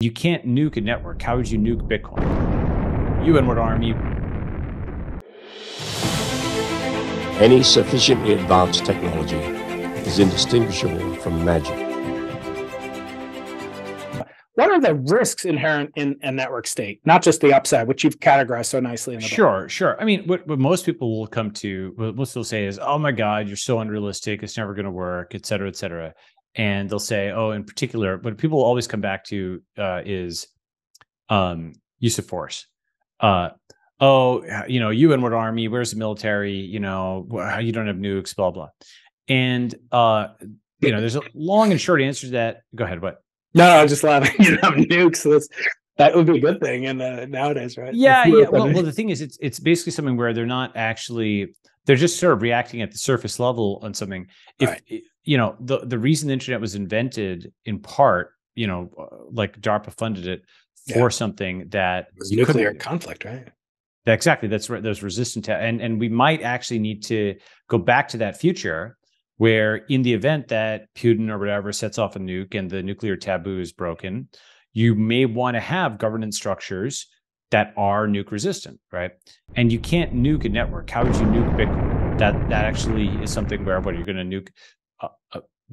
You can't nuke a network. How would you nuke Bitcoin? You and what army? Any sufficiently advanced technology is indistinguishable from magic. What are the risks inherent in a network state? Not just the upside, which you've categorized so nicely in the book. Sure. I mean, what most people will come to, what most will say is, oh my God, you're so unrealistic. It's never going to work, et cetera, et cetera. And they'll say, oh, in particular, what people always come back to is use of force. You and what army? Where's the military? You don't have nukes, blah, blah. And, there's a long and short answer to that. Go ahead, what? No, I'm just laughing. You don't have nukes. So that would be a good thing. And nowadays, right? Yeah. Well, the thing is, it's basically something where they're just sort of reacting at the surface level on something. If the reason the internet was invented in part, like DARPA funded it for something that was nuclear conflict, right? Exactly. That's right. Those resistant and we might actually need to go back to that future where in the event that Putin or whatever sets off a nuke and the nuclear taboo is broken, you may want to have governance structures that are nuke resistant, right? And you can't nuke a network. How would you nuke Bitcoin? That actually is something where you're going to nuke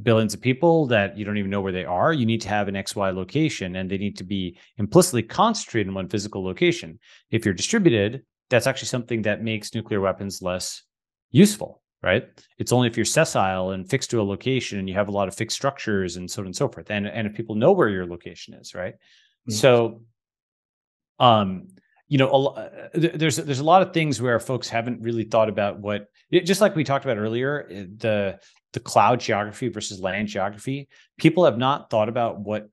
billions of people that you don't even know where they are. You need to have an XY location and they need to be implicitly concentrated in one physical location. If you're distributed, that's actually something that makes nuclear weapons less useful. Right? It's only if you're sessile and fixed to a location and you have a lot of fixed structures and so on and so forth. And if people know where your location is, right? Mm-hmm. So, there's a lot of things where folks haven't really thought about just like we talked about earlier, the cloud geography versus land geography. People have not thought about what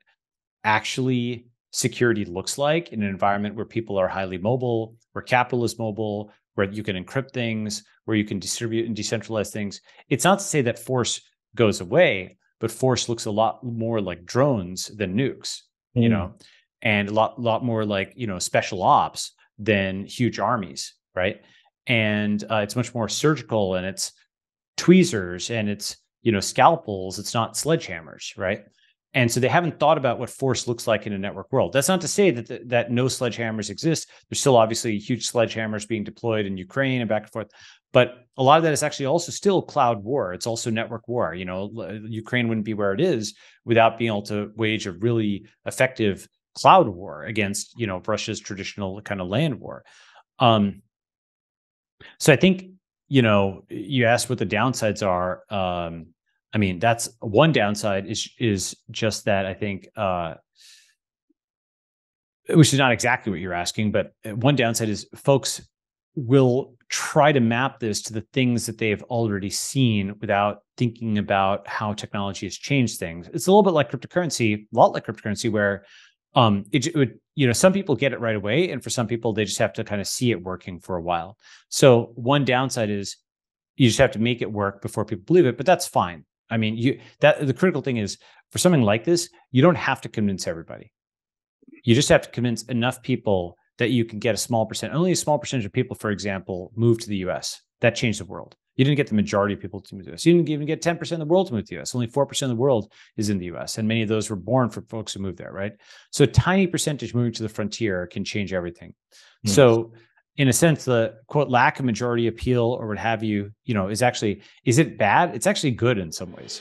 actually security looks like in an environment where people are highly mobile, where capital is mobile, where you can encrypt things, where you can distribute and decentralize things. It's not to say that force goes away, but force looks a lot more like drones than nukes, and a lot more like, special ops than huge armies, right? And it's much more surgical and it's tweezers and it's, scalpels. It's not sledgehammers, right? And so they haven't thought about what force looks like in a network world. That's not to say that no sledgehammers exist. There's still obviously huge sledgehammers being deployed in Ukraine and back and forth. But a lot of that is actually also still cloud war. It's also network war. Ukraine wouldn't be where it is without being able to wage a really effective cloud war against, Russia's traditional kind of land war. So I think, you asked what the downsides are. That's one downside is just that I think, which is not exactly what you're asking, but one downside is folks will try to map this to the things that they've already seen without thinking about how technology has changed things. It's a little bit like cryptocurrency, a lot like cryptocurrency, where it would, some people get it right away, and for some people they just have to kind of see it working for a while. So one downside is you just have to make it work before people believe it, but that's fine. The critical thing is for something like this, you don't have to convince everybody. You just have to convince enough people that you can get a small percent. Only a small percentage of people, for example, move to the US. That changed the world. You didn't get the majority of people to move to the US. You didn't even get 10% of the world to move to the US. Only 4% of the world is in the US. And many of those were born from folks who moved there, right? So a tiny percentage moving to the frontier can change everything. Mm-hmm. So in a sense, the quote lack of majority appeal or what have you, is it bad? It's actually good in some ways.